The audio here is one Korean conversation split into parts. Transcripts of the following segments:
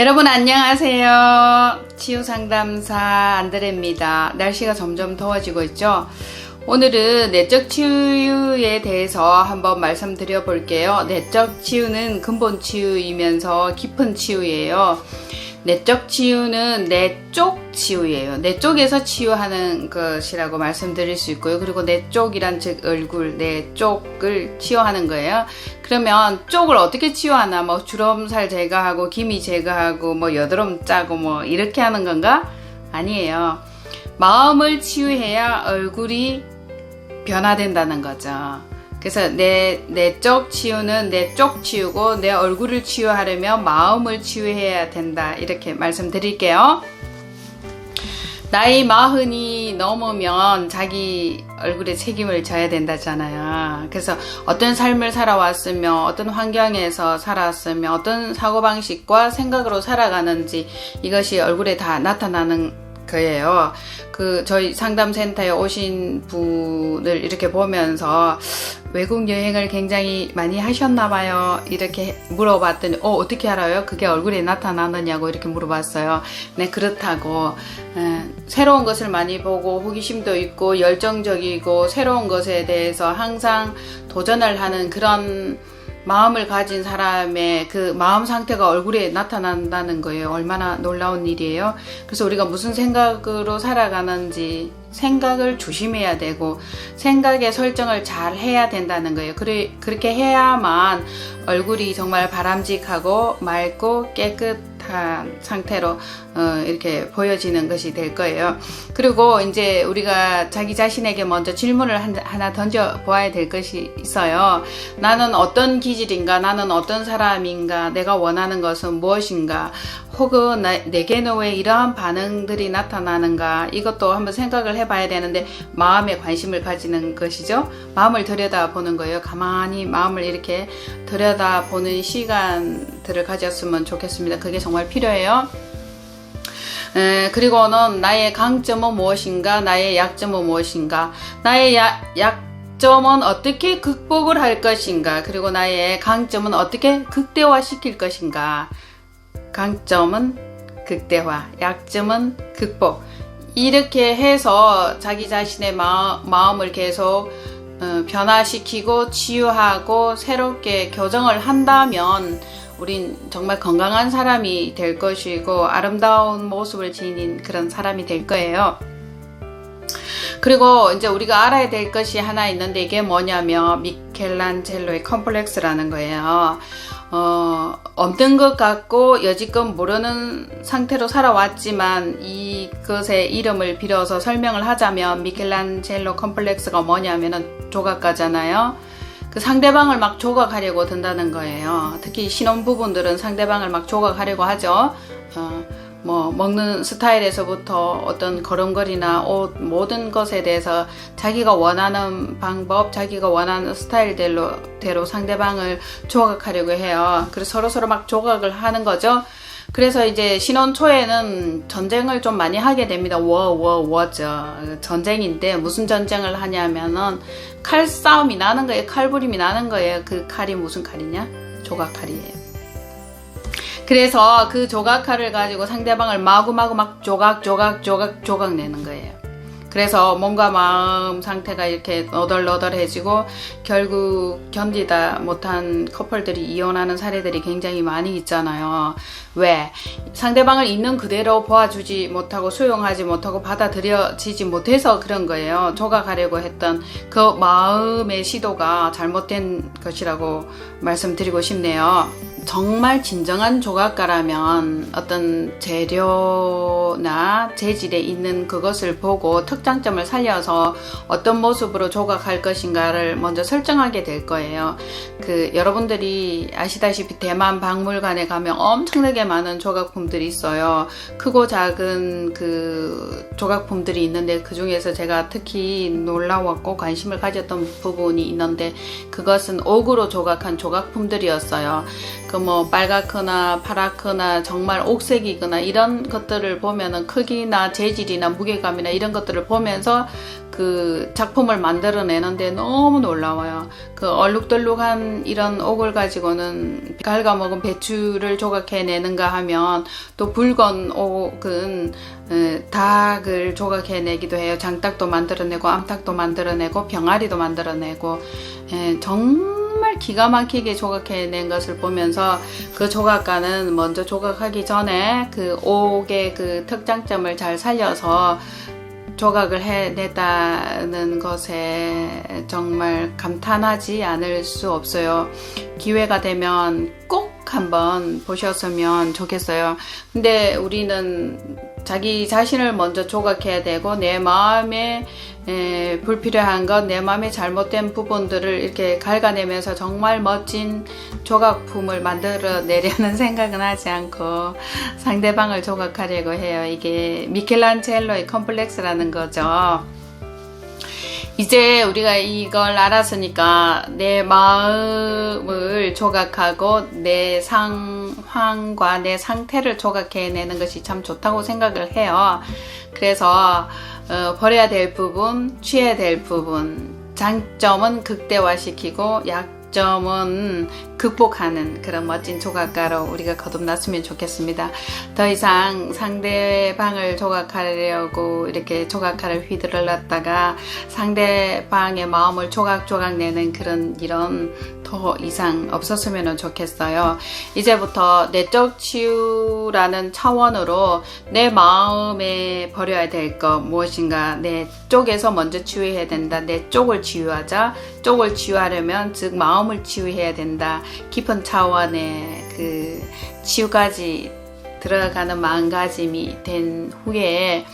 여러분 안녕하세요. 치유상담사 안드레입니다. 날씨가 점점 더워지고 있죠. 오늘은 내적 치유에 대해서 한번 말씀드려 볼게요. 내적 치유는 근본 치유이면서 깊은 치유예요. 내적 치유는 내 쪽 치유예요. 내 쪽에서 치유하는 것이라고 말씀드릴 수 있고요. 그리고 내 쪽이란 즉 얼굴, 내 쪽을 치유하는 거예요. 그러면 쪽을 어떻게 치유하나? 뭐 주름살 제거하고 기미 제거하고 뭐 여드름 짜고 뭐 이렇게 하는 건가? 아니에요. 마음을 치유해야 얼굴이 변화된다는 거죠. 그래서 내 쪽 치유는 내 쪽 치유고 내 얼굴을 치유하려면 마음을 치유해야 된다. 이렇게 말씀드릴게요. 나이 40이 넘으면 자기 얼굴에 책임을 져야 된다잖아요. 그래서 어떤 삶을 살아왔으며 어떤 환경에서 살았으며 어떤 사고방식과 생각으로 살아가는지 이것이 얼굴에 다 나타나는 거예요. 저희 상담센터에 오신 분을 이렇게 보면서 외국 여행을 굉장히 많이 하셨나봐요. 이렇게 물어봤더니 어떻게 알아요? 그게 얼굴에 나타나느냐고 이렇게 물어봤어요. 네, 그렇다고. 새로운 것을 많이 보고 호기심도 있고 열정적이고 새로운 것에 대해서 항상 도전을 하는 그런 마음을 가진 사람의 그 마음 상태가 얼굴에 나타난다는 거예요. 얼마나 놀라운 일이에요. 그래서 우리가 무슨 생각으로 살아가는지 생각을 조심해야 되고 생각의 설정을 잘 해야 된다는 거예요. 그렇게 해야만 얼굴이 정말 바람직하고 맑고 깨끗한 상태로 이렇게 보여지는 것이 될 거예요. 그리고 이제 우리가 자기 자신에게 먼저 질문을 하나 던져 보아야 될 것이 있어요. 나는 어떤 기질인가? 나는 어떤 사람인가? 내가 원하는 것은 무엇인가? 혹은 내게는 왜 이러한 반응들이 나타나는가? 이것도 한번 생각을 해봐야 되는데 마음에 관심을 가지는 것이죠. 마음을 들여다보는 거예요. 가만히 마음을 이렇게 들여다보는 시간들을 가졌으면 좋겠습니다. 그게 정말 필요해요. 그리고는 나의 강점은 무엇인가? 나의 약점은 무엇인가? 나의 약점은 어떻게 극복을 할 것인가? 그리고 나의 강점은 어떻게 극대화시킬 것인가? 강점은 극대화, 약점은 극복. 이렇게 해서 자기 자신의 마음을 계속 변화시키고 치유하고 새롭게 교정을 한다면 우린 정말 건강한 사람이 될 것이고 아름다운 모습을 지닌 그런 사람이 될 거예요. 그리고 이제 우리가 알아야 될 것이 하나 있는데 이게 뭐냐면 미켈란젤로의 컴플렉스라는 거예요. 없는 것 같고 여지껏 모르는 상태로 살아왔지만 이것의 이름을 빌어서 설명을 하자면 미켈란젤로 컴플렉스가 뭐냐면은 조각가잖아요. 그 상대방을 막 조각하려고 든다는 거예요. 특히 신혼부부들은 상대방을 막 조각하려고 하죠. 뭐 먹는 스타일에서부터 어떤 걸음걸이나 옷 모든 것에 대해서 자기가 원하는 방법, 자기가 원하는 스타일대로 상대방을 조각하려고 해요. 그래서 서로 막 조각을 하는 거죠. 그래서 이제 신혼 초에는 전쟁을 좀 많이 하게 됩니다. 워죠. 전쟁인데 무슨 전쟁을 하냐면은 칼싸움이 나는 거예요. 칼부림이 나는 거예요. 그 칼이 무슨 칼이냐? 조각칼이에요. 그래서 그 조각칼을 가지고 상대방을 마구마구 막 조각 내는 거예요. 그래서 몸과 마음 상태가 이렇게 너덜너덜해지고 결국 견디다 못한 커플들이 이혼하는 사례들이 굉장히 많이 있잖아요. 왜? 상대방을 있는 그대로 보아주지 못하고 수용하지 못하고 받아들여지지 못해서 그런 거예요. 조각하려고 했던 그 마음의 시도가 잘못된 것이라고 말씀드리고 싶네요. 정말 진정한 조각가라면 어떤 재료나 재질에 있는 그것을 보고 특장점을 살려서 어떤 모습으로 조각할 것인가를 먼저 설정하게 될 거예요. 여러분들이 아시다시피 대만 박물관에 가면 엄청나게 많은 조각품들이 있어요. 크고 작은 조각품들이 있는데 그 중에서 제가 특히 놀라웠고 관심을 가졌던 부분이 있는데 그것은 옥으로 조각한 조각품들이었어요. 빨갛거나 파랗거나 정말 옥색이거나 이런 것들을 보면은 크기나 재질이나 무게감이나 이런 것들을 보면서 그 작품을 만들어내는데 너무 놀라워요. 그 얼룩덜룩한 이런 옥을 가지고는 갉아먹은 배추를 조각해내는가 하면 또 붉은 옥은 닭을 조각해내기도 해요. 장닭도 만들어내고 암탉도 만들어내고 병아리도 만들어내고 정말 기가 막히게 조각해낸 것을 보면서 그 조각가는 먼저 조각하기 전에 그 옥의 그 특장점을 잘 살려서 조각을 해냈다는 것에 정말 감탄하지 않을 수 없어요. 기회가 되면 꼭 한번 보셨으면 좋겠어요. 근데 우리는 자기 자신을 먼저 조각해야 되고 내 마음에 불필요한 것, 내 마음에 잘못된 부분들을 이렇게 갉아내면서 정말 멋진 조각품을 만들어내려는 생각은 하지 않고 상대방을 조각하려고 해요. 이게 미켈란젤로의 컴플렉스라는 거죠. 이제 우리가 이걸 알았으니까 내 마음을 조각하고 내 상황과 내 상태를 조각해내는 것이 참 좋다고 생각을 해요. 그래서 버려야 될 부분, 취해야 될 부분, 장점은 극대화시키고 약점은 극복하는 그런 멋진 조각가로 우리가 거듭났으면 좋겠습니다. 더 이상 상대방을 조각하려고 이렇게 조각칼을 휘두르렀다가 상대방의 마음을 조각조각 내는 그런 이런 더 이상 없었으면 좋겠어요. 이제부터 내적 치유라는 차원으로 내 마음에 버려야 될 것 무엇인가, 내 쪽에서 먼저 치유해야 된다. 내 쪽을 치유하자. 쪽을 치유하려면 즉 마음을 치유해야 된다. 깊은 차원의 그 치유까지 들어가는 마음가짐이 된 후에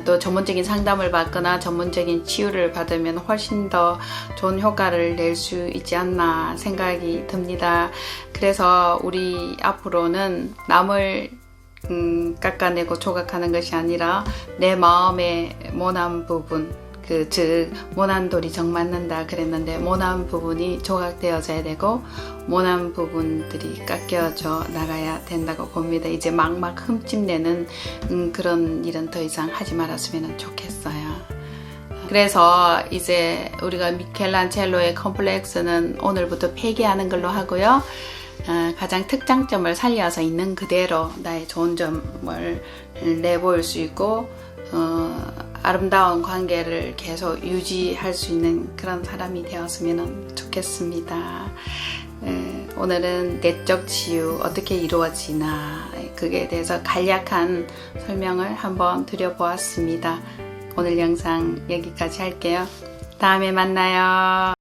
또 전문적인 상담을 받거나 전문적인 치유를 받으면 훨씬 더 좋은 효과를 낼 수 있지 않나 생각이 듭니다. 그래서 우리 앞으로는 남을 깎아내고 조각하는 것이 아니라 내 마음의 모난 부분, 즉 모난 돌이 정 맞는다 그랬는데 모난 부분이 조각되어져야 되고 모난 부분들이 깎여져 나가야 된다고 봅니다. 이제 막막 흠집내는 그런 일은 더 이상 하지 말았으면 좋겠어요. 그래서 이제 우리가 미켈란젤로의 컴플렉스는 오늘부터 폐기하는 걸로 하고요. 가장 특장점을 살려서 있는 그대로 나의 좋은 점을 내보일 수 있고 아름다운 관계를 계속 유지할 수 있는 그런 사람이 되었으면 좋겠습니다. 오늘은 내적 치유 어떻게 이루어지나 그에 대해서 간략한 설명을 한번 드려보았습니다. 오늘 영상 여기까지 할게요. 다음에 만나요.